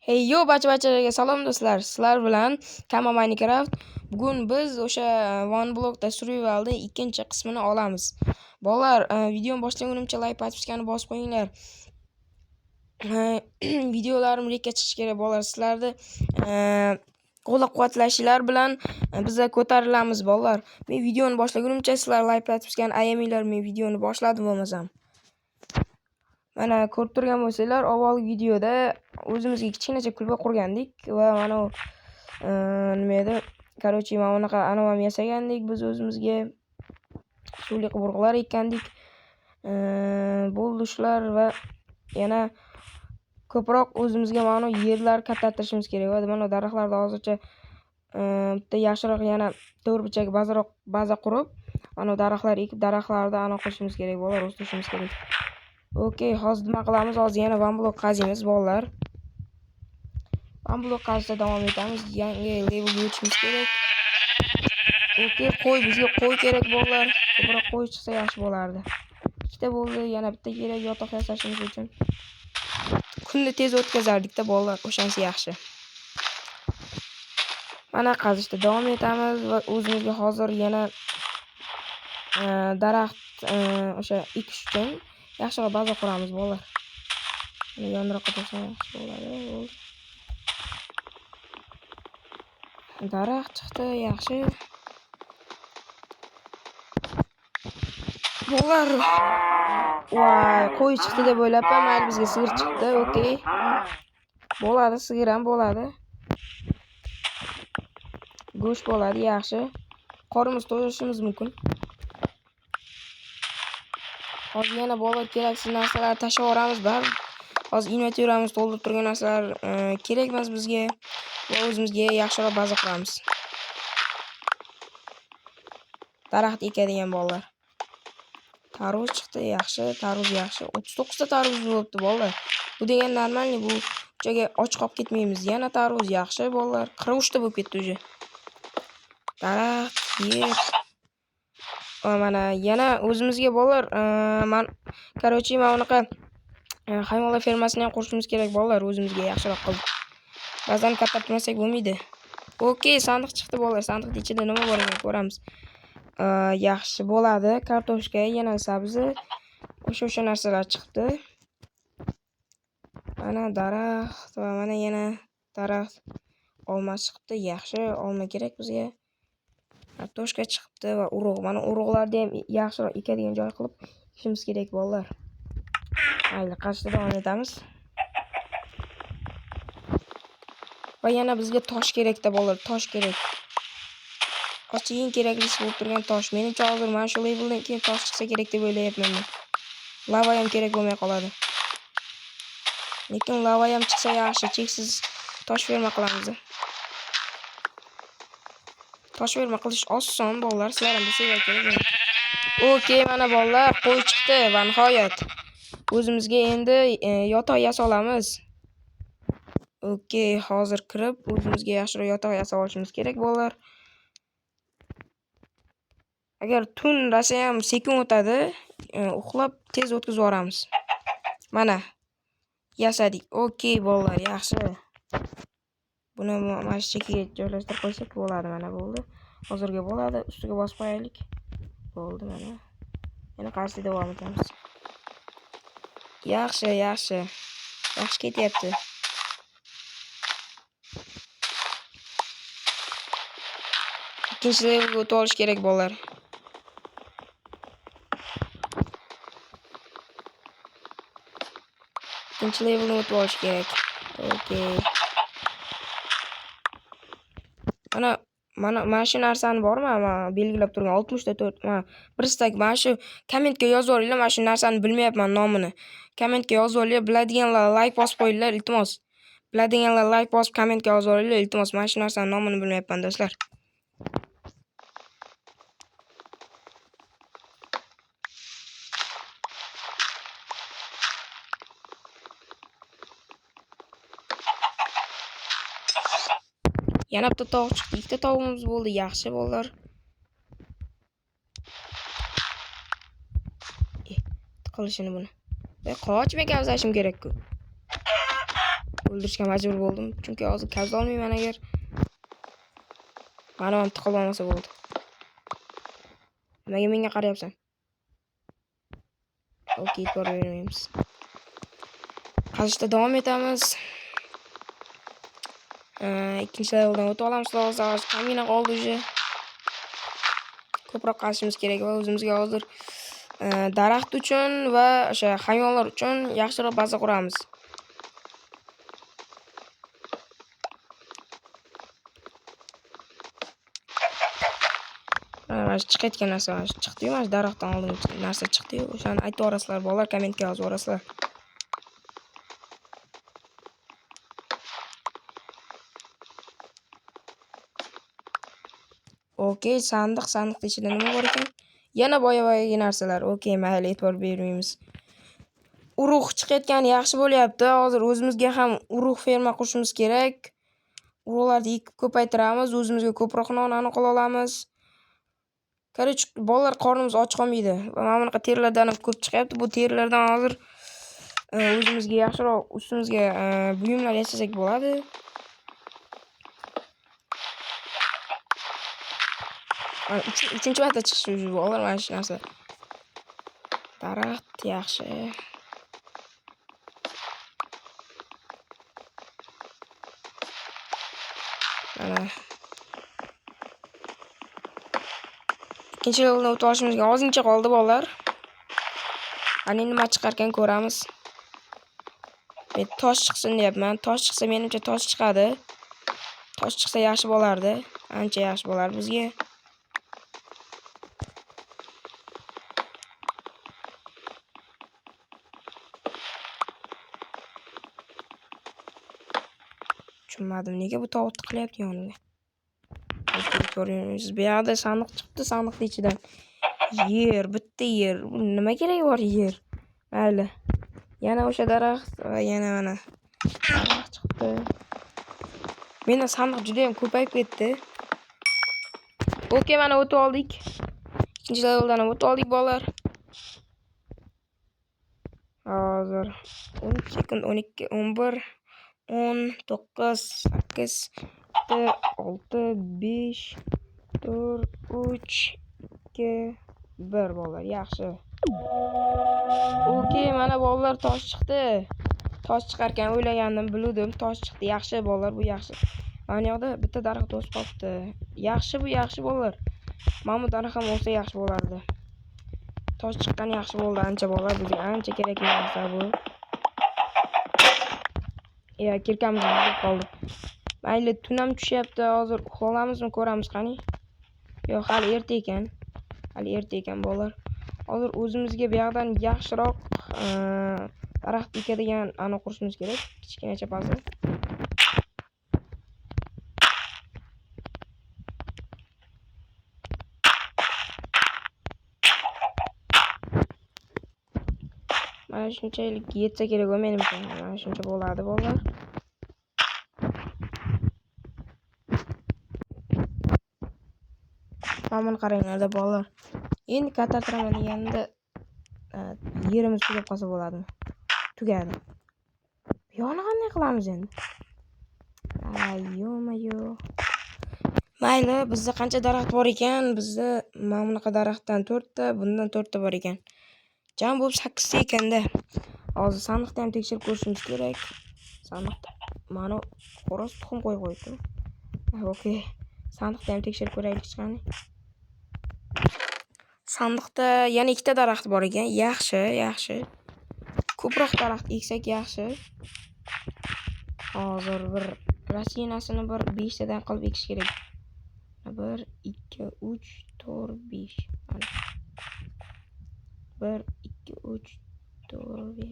Hey yo bacha-bachalarga salom do'stlar. Sizlar bilan Kama Minecraft. Bugun biz o'sha One Block'da Survival'da ikkinchi qismini olamiz. Bolalar, videoni boshlagunimcha like patishkani bosib qo'yinglar. Videolarim rekka chiqishi kerak bolalar. Sizlarni qo'llab-quvvatlashinglar bilan biz ko'tarilamiz bolalar. Men videoni boshlagunimcha sizlar like patishkani ayamanglar. Men videoni boshladim bo'lmasam. Mana ko'rib turgan bo'lsanglar, avvalgi videoda o'zimizga kichkinacha kulba qurgandik va mana nima edi? Короче, mana bunaqa anovam yasagandik biz o'zimizga. Suvli qurg'ular ekkandik. Bo'ldi shular va yana ko'proq o'zimizga mana yerlar kattatirishimiz kerak. Va mana daraxtlarda hozircha bitta yaxshiroq yana to'rtburchak baza qurib, mana daraxtlar ekib, daraxtlarda ana qilishimiz kerak, bolalar o'stirishimiz kerak. Okey, hozir nima qilamiz? Hozir yana one block qaziymiz bolalar. One block qazishda davom etamiz. Yangi levelga o'tishimiz kerak. Okey, bizga qo'y kerak bolalar. Ko'proq qo'y chiqsa yaxshi bo'lardi. Ikkita bo'ldi, yana bitta kerak yotoq yasashimiz uchun. Kunni tez o'tkazardik-da bolalar, o'shanisi yaxshi. Mana qazishda davom etamiz va o'zimizga hozir yana daraxt o'sha ekish uchun yaxshiroq baza quramiz bolalar. Buni yonroqqa tashlab yaxshi bo'ladi. Daraxt chiqdi, yaxshi. Bolalar, voy, qo'y chiqdi deb o'ylabman, mayli bizga sigir chiqdi. Okey. Bo'ladi, sigir ham bo'ladi. Go'sht bo'ladi, yaxshi. Qorimiz to'yishimiz mumkin. Hozir yana bolalar keraksiz narsalar tashlab yuboramiz. Hozir inventoryamiz to'ldirib turgan narsalar kerak emas bizga va o'zimizga yaxshiroq baza quramiz. Daraxt ekadigan bolalar. Tarvuz chiqdi, yaxshi, tarvuz yaxshi. 39 ta tarvuz bo'libdi bolalar. Bu degan normalniy, bu joyga och qolib ketmaymiz. Yana tarvuz yaxshi bolalar. 43 ta bo'lib ketdi uje. Daraxt, yer. Mana yana o'zimizga bolalar, короче, mana bunaqa hayvonlar fermasini ham qurishimiz kerak bolalar, o'zimizga yaxshiroq qilib. Ba'zan kattatirmasak bo'lmaydi. Okey, sandiq chiqdi bolalar. Sandiqning ichida nima bor ekan ko'ramiz. Yaxshi bo'ladi. Kartoshka, yana sabzi, o'sha narsalar chiqdi. Mana daraxt va mana yana daraxt. Olma chiqdi, yaxshi. Olma kerak bizga. Kartoshka chiqdi va urug'. Mana urug'larni ham yaxshiroq ekadigan joy qilib ishimiz kerak bolalar. Mayli, qazishda davom etamiz. Va yana bizga tosh kerak-da bolalar, tosh kerak. Hozir eng keraklisi bo'lib turgan tosh. Menimcha hozir mana shu leveldan keyin tosh chiqsa kerak deb o'ylayapman men. Lava ham kerak bo'lmay qoladi. Lekin lava ham chiqsa yaxshi, cheksiz tosh ferma qilamiz. Tosh ferma qilish oson bolalar, sizlar ham bilsanglar kerak. Okey, mana bolalar, qo'y chiqdi va nihoyat o'zimizga endi yotoq yasab olamiz. Okey, hozir kirib o'zimizga yaxshiroq yotoq yasab olishimiz kerak bolalar. Agar tun rasa ham sekin o'tadi, uxlab tez o'tkazib yuboramiz. Mana yasadik. Okey bolalar, yaxshi. Buni mana shu chekiga joylashtirib qo'ysak bo'ladi, mana bo'ldi. Hozirga bo'ladi, ustiga bosib qo'yaylik. Bo'ldi mana. Yana qazishda davom etamiz. Yaxshi. Yaxshi ketyapti. Ikkinchi levelga o'tib olish kerak bolalar. Ikkinchi levelga o'tib olish kerak. Okey. Mana shu narsani bormi? Mana belgilab turgan 64. Mana bir stak. Mana shu kommentga yozib olinglar. Mana shu narsani bilmayapman nomini. Kommentga yozib olinglar. Biladiganlar like bosib qo'yinglar, iltimos. Biladiganlar like bosib kommentga yozib olinglar, iltimos. Mana shu narsani nomini bilmayapman do'stlar. Yana bitta tovuq chiqdi. Ikkita tovuqimiz bo'ldi. Yaxshi bolalar. Qilishini buni. Qochib ekansiz kerak-ku. o'ldirishga majbur bo'ldim. Chunki hozir kabza olmayman agar. Mana ham tiqib olmasa bo'ldi. Nimaga menga qarayapsan? Okey, ko'raveramiz. Qazishda davom etamiz. Ikkinchi leveldan o'tib olamiz. Hozir kamina qoldi uje. Ko'proq qazishimiz kerak va o'zimizga hozir daraxt uchun va o'sha hayvonlar uchun yaxshiroq baza quramiz. Mana chiqayotgan narsa chiqdi-yu, mana daraxtdan oldin narsa chiqdi-yu. O'shani aytib o'rasizlar, bolalar kommentga yozib o'rasizlar. Okey, sandiq ichida nima bor ekan? Yana boya-boyagi narsalar. Okey, mayli, e'tibor bermaymiz. Urug' chiqayotgani yaxshi bo'lyapti. Hozir o'zimizga ham urug' ferma qurishimiz kerak. Urug'larni ekib ko'paytiramiz, o'zimizga ko'proq nonani qila olamiz. Короче, bolalar qornimiz och qolmaydi. Va mana bunaqa terilardan ham ko'p chiqyapti. Bu terilardan hozir o'zimizga yaxshiroq ustimizga buyumlar yasasak bo'ladi. Uchinchi marta chiqishi bolalar mana shu narsa. Daraxt yaxshi. Mana ikkinchi leveldan o'tib olishimizga ozgincha qoldi bolalar. Ana nima chiqar ekan ko'ramiz. Men tosh chiqsin deyapman. Tosh chiqsa menimcha tosh chiqadi. Tosh chiqsa yaxshi bo'lardi. Ancha yaxshi bo'lar bizga. Tushunmadim, nega bu tovuq qilyapti yoniga? Ko'ringiz, bu yerda sandiq chiqdi, sandiqning ichidan yer, bitta yer. Nima keragi bor yer? Mayli. Yana o'sha daraxt va yana mana daraxt chiqdi. Menda sandiq juda ham ko'payib ketdi. Okey, mana o'tib oldik. Ikkinchi leveldan o'tib oldik bolalar. Hozir 10 sekund, 12, 11, 10, 9, 8, 7, 6, 5, 4, 3, 2, 1 bolalar. Yaxshi. Okey, mana bolalar tosh chiqdi. Tosh chiqar ekan o'ylagandim, biluvdim. Tosh chiqdi. Yaxshi bolalar, bu yaxshi. Mana yoqda bitta daraxt o'sib qolibdi. Yaxshi, bu yaxshi bolalar. Mana bu daraxt ham o'lsa yaxshi bo'lardi. Tosh chiqqani yaxshi bo'ldi, ancha bolalar, bizga ancha kerakli narsa bu. Kirkamiz buzilib qoldi. Mayli, tun ham tushyapti. Hozir uxlamizmi, ko'ramiz qani. Yo'q, hali erta ekan. Hali erta ekan bolalar. Hozir o'zimizga bu yoqdan yaxshiroq daraxt ekadigan ana qurishimiz kerak. Kichkinacha baza. Mana shunchalik yetsa kerak menimcha. Mana shuncha bo'ladi bolalar. Mana qaranglar bolalar. Endi katartiraman deganda yerimiz tugab qolsa bo'ladimi? Tugadi. Buyog'ini qanday qilamiz endi? Ayyo-mayo. Mayli, bizda qancha daraxt bor ekan? Bizda mana bunaqa daraxtdan 4 ta, bundan 4 ta bor ekan. Jam bo'lib 8 ta ekanda. Hozir sandiqni ham tekshirib ko'rishimiz kerak. Sandiqda mana xo'roz tuxum qo'yib qo'yibdi. Okey. Sandiqni ham tekshirib ko'raylik chiqani. Sandiqda yana 2 ta daraxt bor ekan. Yaxshi. Ko'proq daraxt eksak yaxshi. Hozir bir rasinasini bir 5 tadan qilib ekish kerak. 1, 2, 3, 4, 5. 1, 2, 3, 4, 5.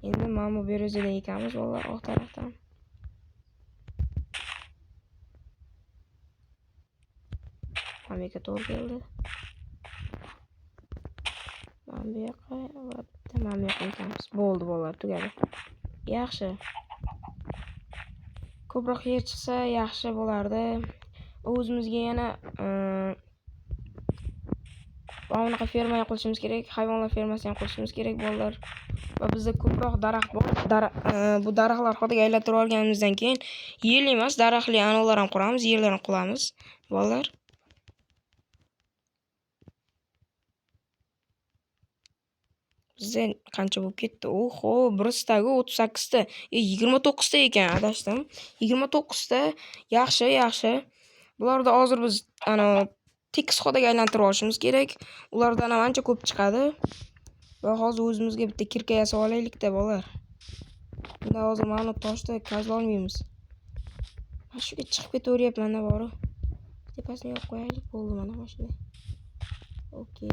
Endi mana bu beruzada ekamiz bolalar oq tarafdan. Mana bu yoqqa to'g'ri keldi. Mana bu yoqqa va bitta mana bu yoqqa ekamiz. Bo'ldi bolalar, tugadi. Yaxshi. Ko'proq yer chiqsa yaxshi bo'lardi. O'zimizga yana va bunaqa ferma ham qilishimiz kerak, hayvonlar fermasi ham qilishimiz kerak bolalar. Va bizda ko'proq daraxt bor. Bu daraxtlar xotiga aylantirib olganimizdan keyin yerli emas, daraxtli anolar ham quramiz, yerlarni qilamiz bolalar. Bizda qancha bo'lib ketdi? Oho, biristagi 38 ta, 29 ta ekan, adashdim. 29 ta. Yaxshi, yaxshi. Bularda hozir biz ana tekis xotiga aylantirib olishimiz kerak. Ulardan ham ancha ko'p chiqadi. Va hozir o'zimizga bitta kirka yasab olaylik-da bolalar. Bunda hozir mana toshda kazla olmaymiz. Mana shuga chiqib ketaveryapman-da bori. Tepasini yopib qo'yaylik, bo'ldi mana shunday. Okey.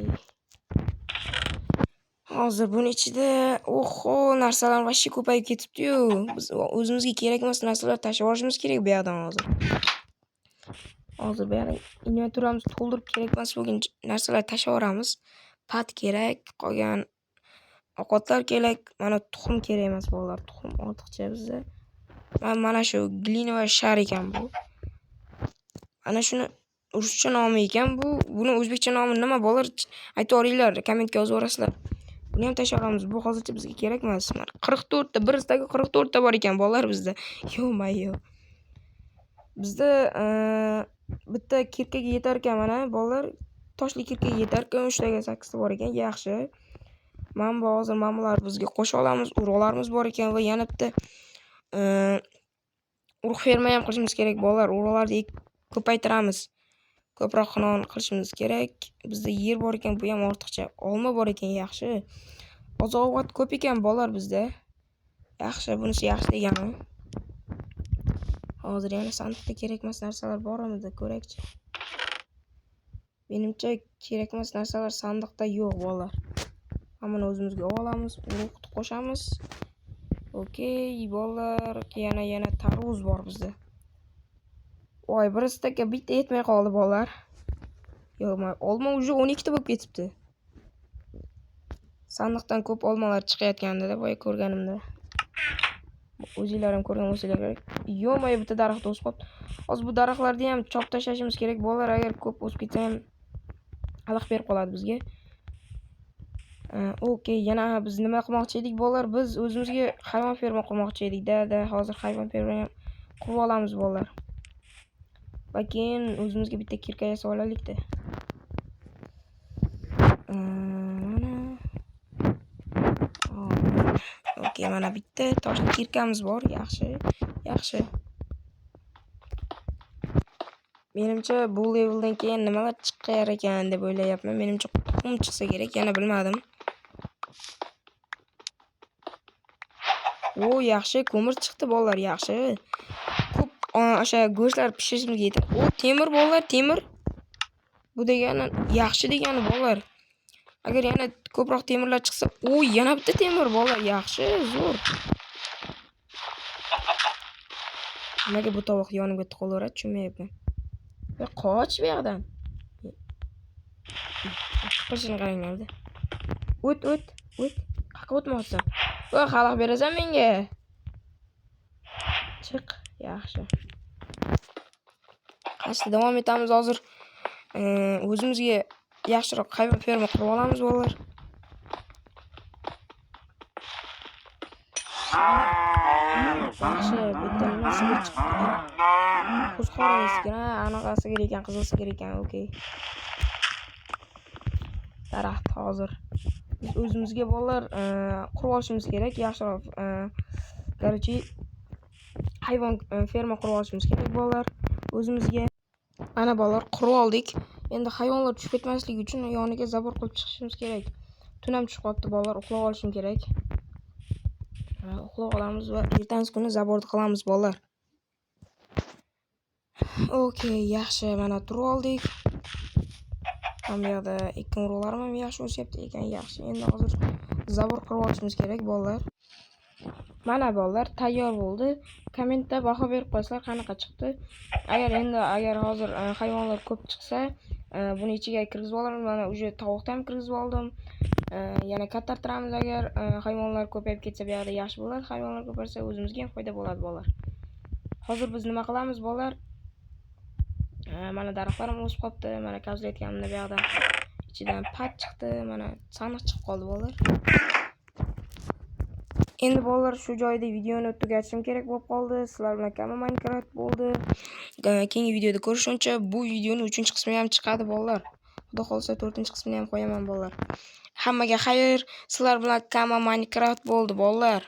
Hozir buni ichida oho, narsalar vashshi ko'payib ketibdi-yu. Biz o'zimizga kerak emas narsalar tashlab olishimiz kerak bu yerdan hozir. Hozir bu yerdan inventuramizni to'ldirib kerak emas bo'lgan narsalar tashlab olamiz. Pat kerak, qolgan ovqatlar kerak, mana tuxum kerak emas bolalar, tuxum ortiqcha bizda. Mana shu glina va shar ekan bu. Ana shuni ruscha nomi ekan bu. Buni o'zbekcha nomi nima bolalar? Aytib o'ringlar, kommentga yozib o'rasizlar. Buni ham tashlab olamiz. Bu hozircha bizga kerak emas. 44 ta, birisidagi 44 ta bor ekan bolalar bizda. Yo-mayo. Bizda bitta kirkaga yetar ekan mana bolalar. Toshli kirkaga yetar ekan, 3 taga 8 ta bor ekan. Yaxshi. Mana hozir mamalar bizga qo'sha olamiz, urug'larimiz bor ekan va yana bitta urug' ferma ham qilishimiz kerak bolalar. Urug'larni ko'paytiramiz. Ko'proq non qilishimiz kerak. Bizda yer bor ekan, bu ham ortiqcha. Olma bor ekan, yaxshi. Oziq-ovqat ko'p ekan bolalar bizda. Yaxshi, bunisi yaxshi degani. Hozir yana sandiqda kerak emas narsalar bormi-da ko'rakchi. Menimcha kerak emas narsalar sandiqda yo'q bolalar. Hammani o'zimizga olamiz, urug'ni qo'shamiz. Okey, bolalar, yana tarvuz bor bizda. Voy, birisiga bitta yetmay qoldi bolalar. Yo'q, olma уже 12 ta bo'lib ketibdi. Sandiqdan ko'p olmalar chiqayotgandi-da, boya ko'rganimda. O'zinglar ham ko'rgan bo'lsanglar kerak. Yo'q, bitta daraxt o'sib qoldi. Hozir bu daraxtlarni ham chop tashlashimiz kerak bolalar, agar ko'p o'sib ketsa ham aloq berib qoladi bizga. Okey, yana biz nima qilmoqchi edik bolalar? Biz o'zimizga hayvon ferma qurmoqchi edik-da. Hozir hayvon ferma ham qurib olamiz bolalar. Va keyin o'zimizga bitta kirka yasab olaylik-da. Mana. Okey, mana bitta toshli kirkamiz bor. Yaxshi, yaxshi. Menimcha bu leveldan keyin nimalar chiqar ekan deb o'ylayapman. Menimcha tuxum chiqsa kerak, yana bilmadim. O, yaxshi, ko'mir chiqdi bolalar, yaxshi. Ko'p o'sha go'shtlar pishirishimizga yetadi. O, temir bolalar, temir. Bu degani yaxshi degani bolalar. Agar yana ko'proq temirlar chiqsa, o, yana bitta temir bolalar, yaxshi, zo'r. Nimaga bu tovoq yonimga tiqilaveradi, tushunmayapman. Qoch bu yerdan. Qochishni qaranglar-da. O't. Qayerga o'tmoqsan? Voy, xalaq berasan menga. Chiq, yaxshi. Qashda davom etamiz hozir. O'zimizga yaxshiroq hayvon ferma qurib olamiz bolalar. Yaxshi, bitta nima sigir chiqdi. Qo'zg'olon sigir, anaqa sigir ekan, qizil sigir ekan, okey. Daraxt hozir. Biz o'zimizga bolalar qurib olishimiz kerak, yaxshiroq. Короче, hayvon ferma qurib olishimiz kerak bolalar. O'zimizga ana bolalar qurib oldik. Endi hayvonlar tushib ketmasligi uchun yoniga zabor qilib chiqishimiz kerak. Tun ham tushib qoldi bolalar, uxlab olishim kerak. Uxlab olamiz va ertangi kuni zaborni qilamiz bolalar. Okey, yaxshi, mana turib oldik. Ham yoqda ekin urug'larim ham yaxshi o'syapti ekan, yaxshi. Endi hozir zabor qilib olishimiz kerak bolalar. Mana bolalar tayyor bo'ldi. Kommentda baho berib qo'ysanglar qanaqa chiqdi. Agar hozir hayvonlar ko'p chiqsa, buni ichiga kirgizib olaman. Mana uje tovuqni ham kirgizib oldim. Yana kattartiramiz agar hayvonlar ko'payib ketsa, bu yerda yaxshi bo'ladi. Hayvonlar ko'paysa o'zimizga ham foyda bo'ladi bolalar. Hozir biz nima qilamiz bolalar? Mana daraxtlarim o'sib qolibdi. Mana kazlayotganimda bu yerda ichidan pat chiqdi, mana saniq chiqib qoldi bolalar. Endi bolalar shu joyda videoni tugatishim kerak bo'lib qoldi. Sizlar bilan Kama Minecraft bo'ldi. Keyingi videoda ko'rishguncha bu videoning 3-qismi ham chiqadi bolalar. Xudo xolsa 4-qismini ham qo'yaman bolalar. Hammaga xayr. Sizlar bilan Kama Minecraft bo'ldi bolalar.